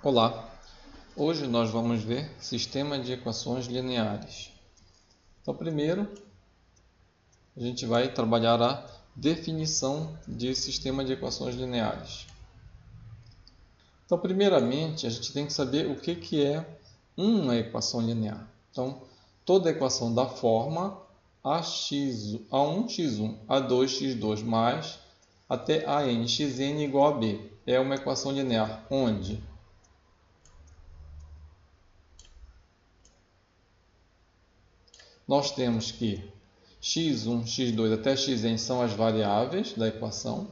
Olá, hoje nós vamos ver sistema de equações lineares. Então, primeiro, a gente vai trabalhar a definição de sistema de equações lineares. Então, primeiramente, a gente tem que saber o que é uma equação linear. Então, toda equação da forma A1, x1, A2, x2 mais até AN, xn igual a B é uma equação linear onde nós temos que x1, x2 até xn são as variáveis da equação,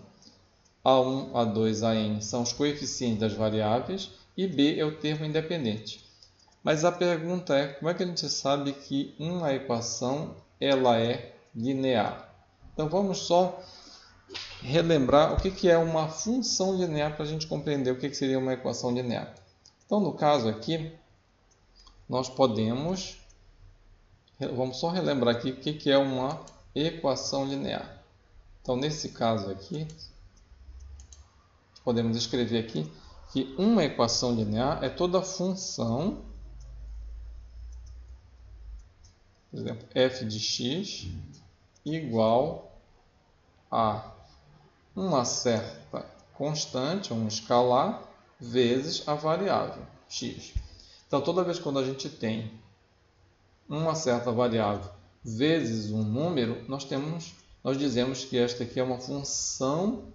a1, a2, an são os coeficientes das variáveis e b é o termo independente. Mas a pergunta é, como é que a gente sabe que uma equação ela é linear? Então vamos só relembrar o que é uma função linear para a gente compreender o que seria uma equação linear. Então no caso aqui, nós podemos... Vamos só relembrar aqui o que é uma equação linear. Então, nesse caso aqui, podemos escrever aqui que uma equação linear é toda função, por exemplo, f de x igual a uma certa constante, um escalar, vezes a variável x. Então, toda vez quando a gente tem uma certa variável vezes um número, nós dizemos que esta aqui é uma função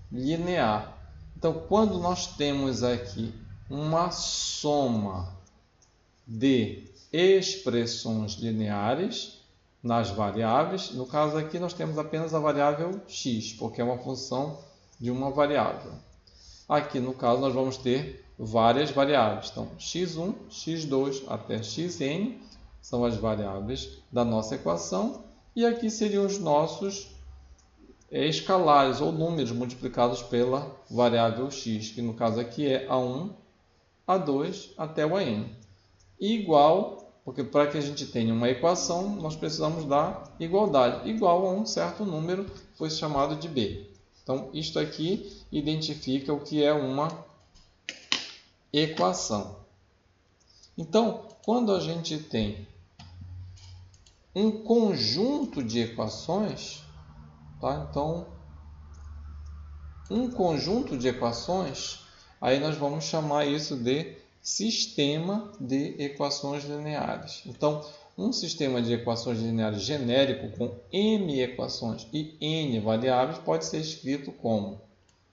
linear. Então, quando nós temos aqui uma soma de expressões lineares nas variáveis, no caso aqui nós temos apenas a variável x, porque é uma função de uma variável. Aqui no caso nós vamos ter várias variáveis. Então, x1, x2 até xn são as variáveis da nossa equação, e aqui seriam os nossos escalares ou números multiplicados pela variável x, que no caso aqui é a1, a2 até o an. Igual, porque para que a gente tenha uma equação, nós precisamos da igualdade, igual a um certo número, foi chamado de b. Então, isto aqui identifica o que é uma equação. Então, quando a gente tem um conjunto de equações, tá? Então, um conjunto de equações, aí nós vamos chamar isso de sistema de equações lineares. Então, um sistema de equações lineares genérico com m equações e n variáveis pode ser escrito como...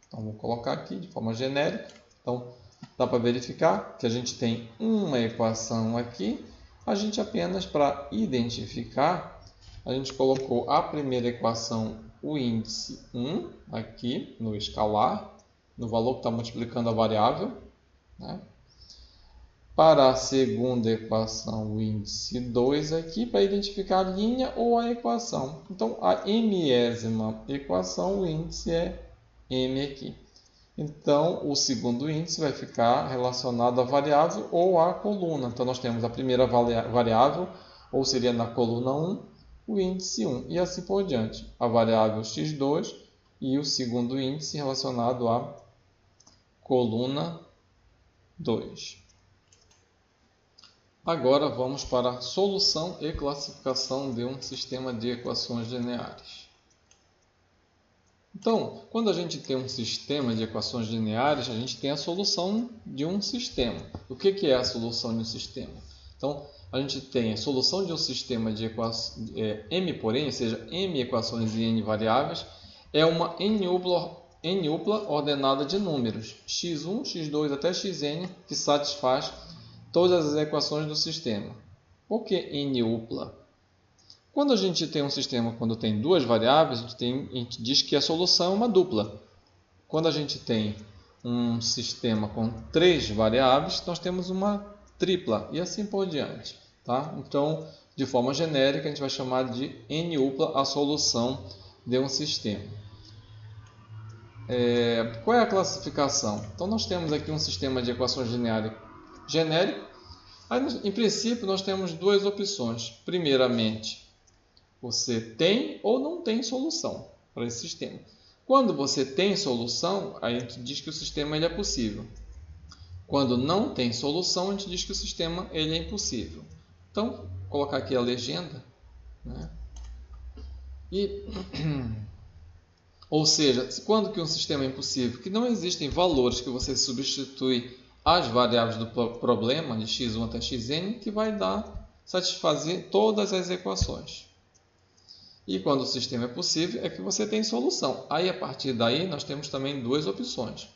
Então, vou colocar aqui de forma genérica. Então, dá para verificar que a gente tem uma equação aqui. A gente apenas, para identificar, a gente colocou a primeira equação, o índice 1, aqui no escalar, no valor que está multiplicando a variável, né? Para a segunda equação, o índice 2 aqui, para identificar a linha ou a equação. Então, a mésima equação, o índice é m aqui. Então, o segundo índice vai ficar relacionado à variável ou à coluna. Então, nós temos a primeira variável, ou seria na coluna 1, o índice 1, e assim por diante. A variável x2 e o segundo índice relacionado à coluna 2. Agora vamos para a solução e classificação de um sistema de equações lineares. Então, quando a gente tem um sistema de equações lineares, a gente tem a solução de um sistema. O que é a solução de um sistema? Então, a gente tem a solução de um sistema de equações m por n, ou seja, m equações e n variáveis, é uma n-upla ordenada de números, x1, x2 até xn, que satisfaz todas as equações do sistema. Por que n-upla? Quando a gente tem um sistema, quando tem duas variáveis, a gente diz que a solução é uma dupla. Quando a gente tem um sistema com três variáveis, nós temos uma tripla e assim por diante. Tá? Então, de forma genérica, a gente vai chamar de n-upla a solução de um sistema. Qual é a classificação? Então, nós temos aqui um sistema de equações lineares genérico. Aí, em princípio, nós temos duas opções. Primeiramente, você tem ou não tem solução para esse sistema. Quando você tem solução, a gente diz que o sistema ele é possível. Quando não tem solução, a gente diz que o sistema ele é impossível. Então, vou colocar aqui a legenda, né? Ou seja, quando que um sistema é impossível? Que não existem valores que você substitui as variáveis do problema, de x1 até xn, que vai satisfazer todas as equações. E quando o sistema é possível, é que você tem solução. Aí, a partir daí, nós temos também duas opções.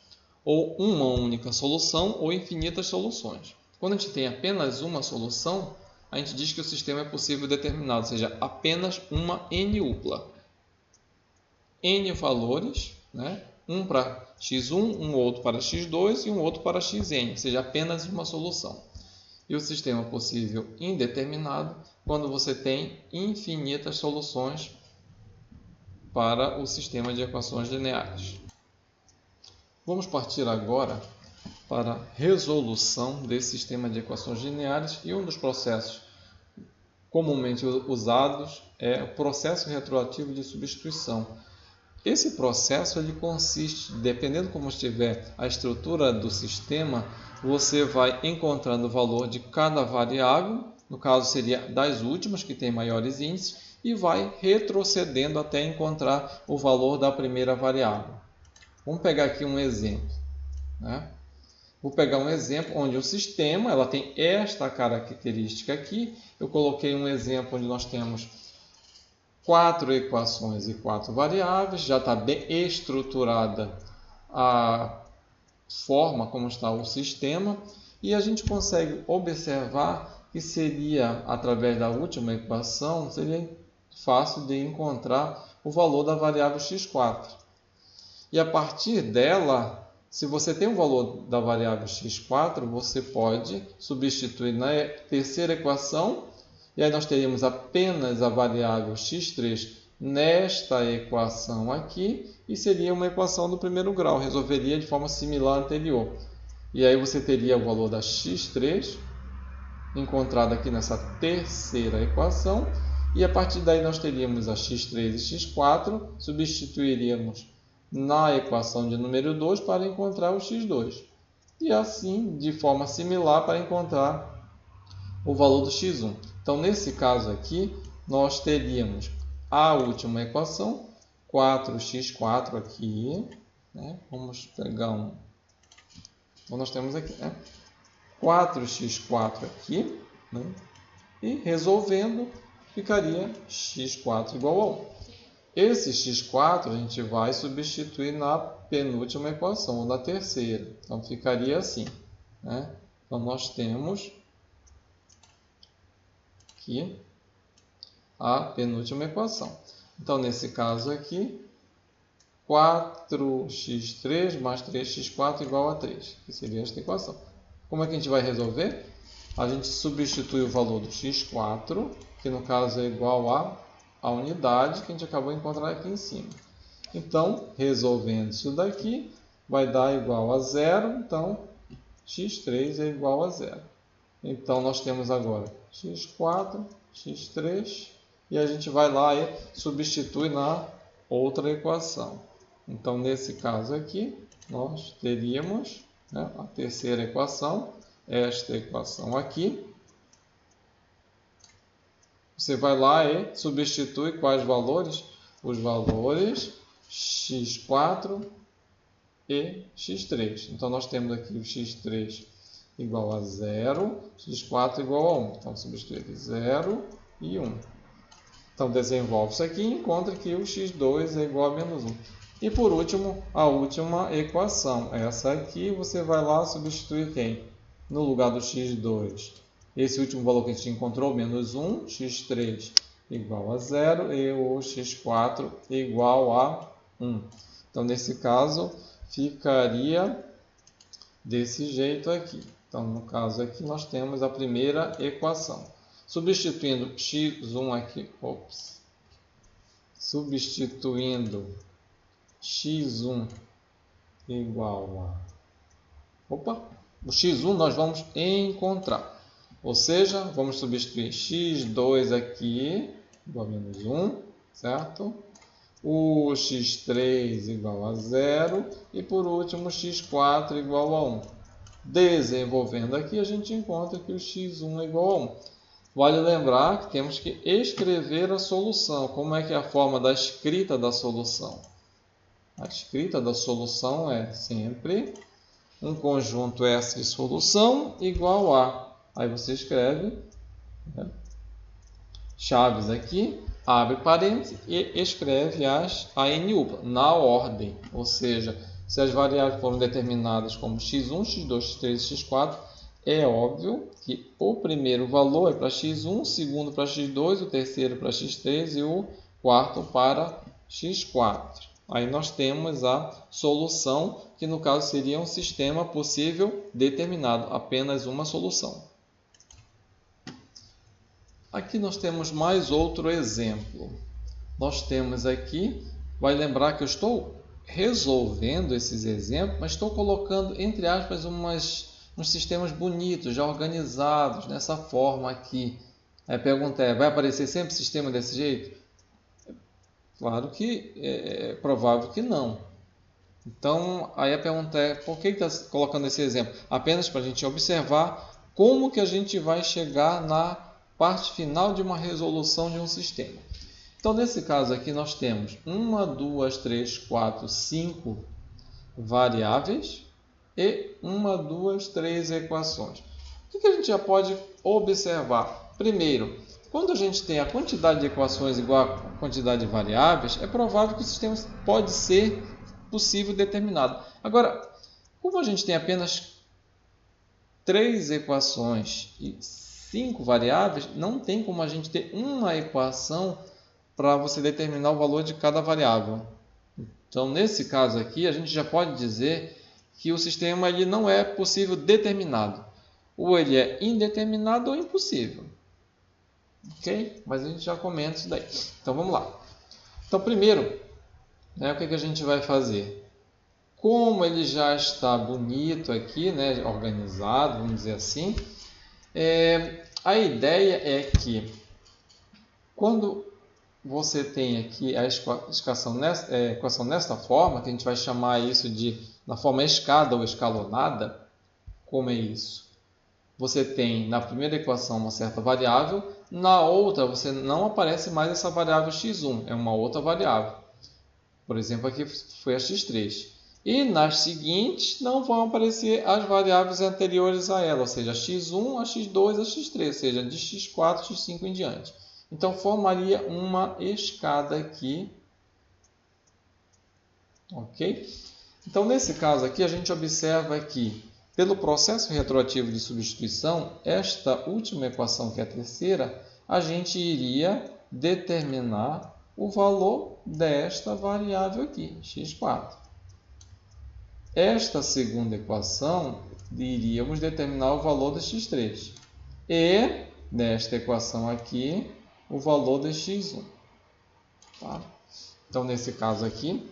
Ou uma única solução, ou infinitas soluções. Quando a gente tem apenas uma solução, a gente diz que o sistema é possível determinado, ou seja, apenas uma n-upla. N valores, né? Um para x1, um outro para x2 e um outro para xn, ou seja, apenas uma solução. E o sistema possível indeterminado, quando você tem infinitas soluções para o sistema de equações lineares. Vamos partir agora para a resolução desse sistema de equações lineares, e um dos processos comumente usados é o processo retroativo de substituição. Esse processo ele consiste, dependendo como estiver a estrutura do sistema, você vai encontrando o valor de cada variável, no caso seria das últimas, que tem maiores índices, e vai retrocedendo até encontrar o valor da primeira variável. Vamos pegar aqui um exemplo, né? Vou pegar um exemplo onde o sistema ela tem esta característica aqui. Eu coloquei um exemplo onde nós temos 4 equações e 4 variáveis. Já está bem estruturada a forma como está o sistema. E a gente consegue observar que seria, através da última equação, seria fácil de encontrar o valor da variável x4. E a partir dela, se você tem o valor da variável x4, você pode substituir na terceira equação, e aí nós teríamos apenas a variável x3 nesta equação aqui, e seria uma equação do primeiro grau, resolveria de forma similar à anterior. E aí você teria o valor da x3, encontrado aqui nessa terceira equação, e a partir daí nós teríamos a x3 e x4, substituiríamos na equação de número 2 para encontrar o x2. E assim, de forma similar, para encontrar o valor do x1. Então, nesse caso aqui, nós teríamos a última equação, 4x4 aqui, né? Vamos pegar um... Então, nós temos aqui, né? 4x4 aqui, né? E resolvendo, ficaria x4 igual a 1. Esse x4 a gente vai substituir na penúltima equação, ou na terceira. Então, ficaria assim, né? Então, nós temos aqui a penúltima equação. Então, nesse caso aqui, 4x3 mais 3x4 igual a 3, que seria esta equação. Como é que a gente vai resolver? A gente substitui o valor do x4, que no caso é igual a unidade que a gente acabou de encontrar aqui em cima. Então, resolvendo isso daqui, vai dar igual a 0, então x3 é igual a 0. Então, nós temos agora x4, x3, e a gente vai lá e substitui na outra equação. Então, nesse caso aqui, nós teríamos, né, a terceira equação, esta equação aqui. Você vai lá e substitui quais valores? Os valores x4 e x3. Então, nós temos aqui o x3 igual a 0, x4 igual a 1. Então, substituir aqui 0 e 1. Então, desenvolve isso aqui e encontra que o x2 é igual a menos 1. E, por último, a última equação. Essa aqui, você vai lá substituir quem? No lugar do x2. Esse último valor que a gente encontrou, menos 1, x3 igual a 0 e o x4 igual a 1. Então, nesse caso, ficaria desse jeito aqui. Então, no caso aqui, nós temos a primeira equação. Substituindo x1 aqui, substituindo x1 igual a... o x1 nós vamos encontrar. Ou seja, vamos substituir x2 aqui, igual a menos 1, certo? O x3 igual a 0 e, por último, x4 igual a 1. Desenvolvendo aqui, a gente encontra que o x1 é igual a 1. Vale lembrar que temos que escrever a solução. Como é que é a forma da escrita da solução? A escrita da solução é sempre um conjunto S de solução igual a... Aí você escreve, né, chaves aqui, abre parênteses e escreve as ANU na ordem. Ou seja, se as variáveis foram determinadas como x1, x2, x3 e x4, é óbvio que o primeiro valor é para x1, o segundo para x2, o terceiro para x3 e o quarto para x4. Aí nós temos a solução, que no caso seria um sistema possível determinado, apenas uma solução. Aqui nós temos mais outro exemplo. Nós temos aqui, vai lembrar que eu estou resolvendo esses exemplos, mas estou colocando, entre aspas, uns sistemas bonitos, já organizados, nessa forma aqui. Aí a pergunta é, vai aparecer sempre sistema desse jeito? Claro que é provável que não. Então, aí a pergunta é, por que está colocando esse exemplo? Apenas para a gente observar como que a gente vai chegar na parte final de uma resolução de um sistema. Então, nesse caso aqui, nós temos 1, 2, 3, 4, 5 variáveis e 1, 2, 3 equações. O que a gente já pode observar? Primeiro, quando a gente tem a quantidade de equações igual à quantidade de variáveis, é provável que o sistema pode ser possível determinado. Agora, como a gente tem apenas 3 equações e 5 variáveis, não tem como a gente ter uma equação para você determinar o valor de cada variável. Então, nesse caso aqui, a gente já pode dizer que o sistema ele não é possível determinado. Ou ele é indeterminado ou impossível. Ok? Mas a gente já comenta isso daí. Então, vamos lá. Então, primeiro, né, o que a gente vai fazer? Como ele já está bonito aqui, né, organizado, vamos dizer assim, a ideia é que quando você tem aqui a equação nesta forma, que a gente vai chamar isso de na forma escada ou escalonada, como é isso? Você tem na primeira equação uma certa variável, na outra você não aparece mais essa variável x1, é uma outra variável. Por exemplo, aqui foi a x3. E nas seguintes não vão aparecer as variáveis anteriores a ela, ou seja, a x1, a x2, a x3, ou seja, de x4, x5 em diante. Então, formaria uma escada aqui. Ok? Então, nesse caso aqui, a gente observa que, pelo processo retroativo de substituição, esta última equação, que é a terceira, a gente iria determinar o valor desta variável aqui, x4. Esta segunda equação, iríamos determinar o valor de x3. E, nesta equação aqui, o valor de x1. Tá? Então, nesse caso aqui,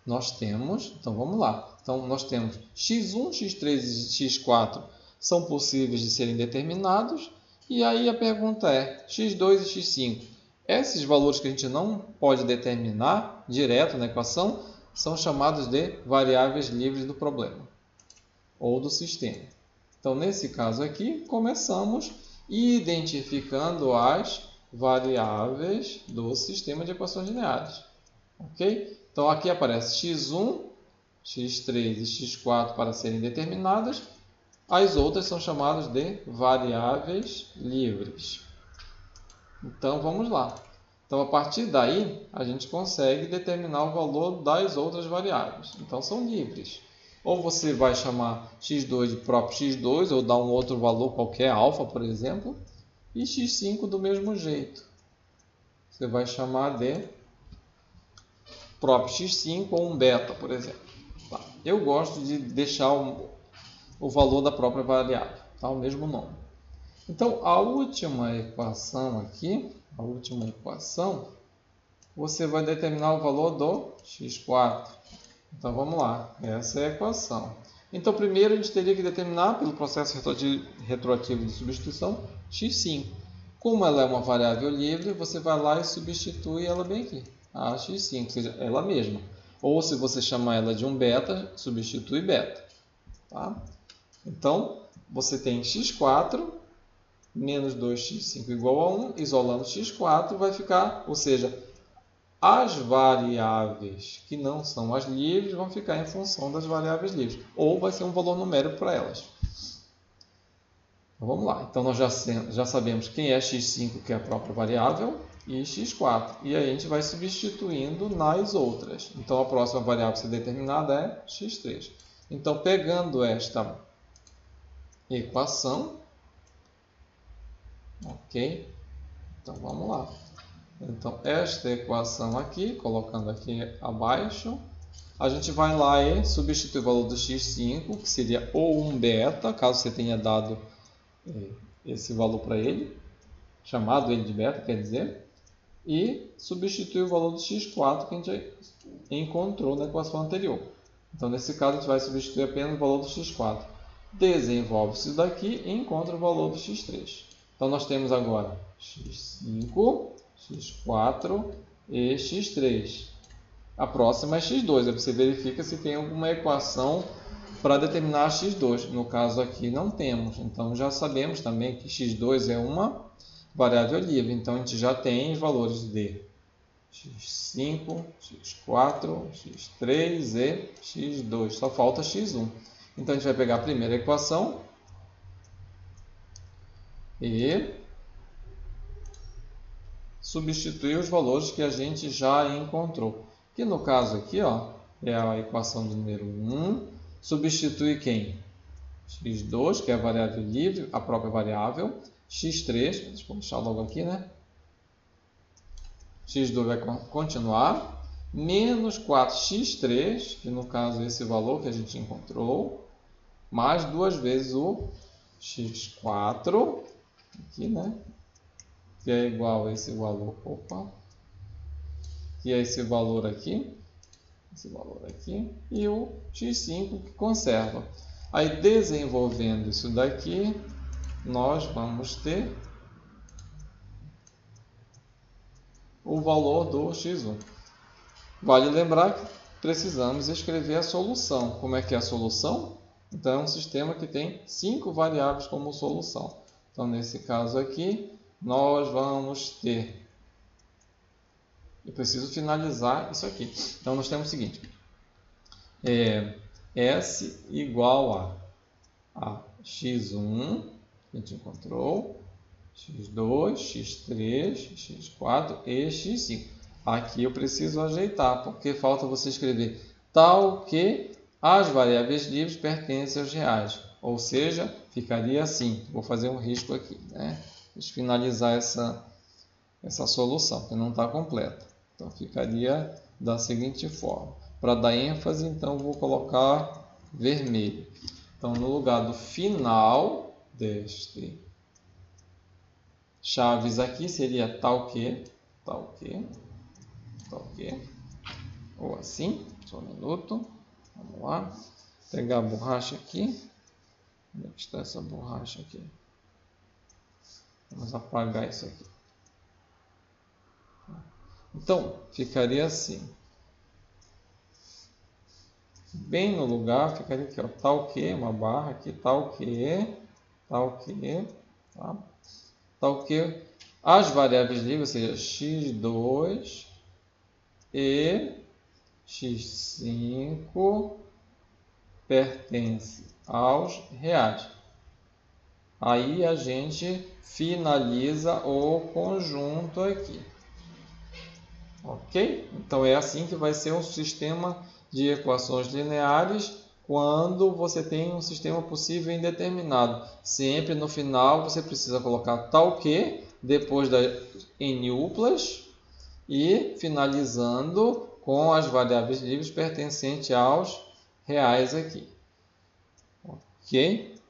nós temos... Então, vamos lá. Então, nós temos x1, x3 e x4 são possíveis de serem determinados. E aí a pergunta é, x2 e x5. Esses valores que a gente não pode determinar direto na equação são chamados de variáveis livres do problema ou do sistema. Então, nesse caso aqui, começamos identificando as variáveis do sistema de equações lineares. Ok? Então, aqui aparece x1, x3 e x4 para serem determinadas. As outras são chamadas de variáveis livres. Então, vamos lá. Então, a partir daí, a gente consegue determinar o valor das outras variáveis. Então, são livres. Ou você vai chamar x2 de próprio x2, ou dar um outro valor qualquer, alfa, por exemplo, e x5 do mesmo jeito. Você vai chamar de próprio x5 ou um beta, por exemplo. Tá. Eu gosto de deixar o valor da própria variável, tá? O mesmo nome. Então, a última equação aqui, você vai determinar o valor do x4. Então, vamos lá. Essa é a equação. Então, primeiro a gente teria que determinar, pelo processo retroativo de substituição, x5. Como ela é uma variável livre, você vai lá e substitui ela bem aqui. A x5, ou seja, ela mesma. Ou se você chamar ela de um beta, substitui beta. Tá? Então, você tem x4 menos 2x5 igual a 1, isolando x4 vai ficar, ou seja, as variáveis que não são as livres vão ficar em função das variáveis livres, ou vai ser um valor numérico para elas. Então, vamos lá. Então, nós já sabemos quem é x5, que é a própria variável, e x4. E aí a gente vai substituindo nas outras. Então, a próxima variável a ser determinada é x3. Então, pegando esta equação, ok? Então, vamos lá. Então, esta equação aqui, colocando aqui abaixo, a gente vai lá e substitui o valor do x5, que seria ou 1 beta, caso você tenha dado esse valor para ele, chamado ele de beta, quer dizer, e substitui o valor do x4 que a gente encontrou na equação anterior. Então, nesse caso, a gente vai substituir apenas o valor do x4. Desenvolve isso daqui e encontra o valor do x3. Então, nós temos agora x5, x4 e x3. A próxima é x2. Aí você verifica se tem alguma equação para determinar x2. No caso aqui não temos. Então já sabemos também que x2 é uma variável livre. Então a gente já tem os valores de x5, x4, x3 e x2. Só falta x1. Então a gente vai pegar a primeira equação e substituir os valores que a gente já encontrou. Que no caso aqui, ó, é a equação do número 1. Substitui quem? x2, que é a variável livre, a própria variável. x3, deixa eu deixar logo aqui, né? x2 vai continuar. Menos 4x3, que no caso é esse valor que a gente encontrou. Mais duas vezes o x4, aqui, né? Que é igual a esse valor, que é esse valor aqui, e o x5 que conserva. Aí, desenvolvendo isso daqui, nós vamos ter o valor do x1. Vale lembrar que precisamos escrever a solução. Como é que é a solução? Então, é um sistema que tem 5 variáveis como solução. Então, nesse caso aqui, nós vamos ter... Eu preciso finalizar isso aqui. Então, nós temos o seguinte. S igual a x1, que a gente encontrou, x2, x3, x4 e x5. Aqui eu preciso ajeitar, porque falta você escrever tal que as variáveis livres pertencem aos reais. Ou seja, ficaria assim. Vou fazer um risco aqui, né? Deixa eu finalizar essa solução, que não está completa. Então, ficaria da seguinte forma. Para dar ênfase, então, vou colocar vermelho. Então, no lugar do final deste chaves aqui, seria tal que, ou assim. Só um minuto. Vamos lá. Pegar a borracha aqui. Onde é que está essa borracha aqui? Vamos apagar isso aqui. Então, ficaria assim. Bem no lugar, ficaria aqui, ó, tal que, uma barra aqui, tal que, tá? Tal que as variáveis livres, ou seja, x2 e x5 pertence aos reais. Aí a gente finaliza o conjunto aqui. Ok? Então é assim que vai ser um sistema de equações lineares quando você tem um sistema possível indeterminado. Sempre no final você precisa colocar tal que, depois das n-uplas, e finalizando com as variáveis livres pertencentes aos reais aqui. Ok?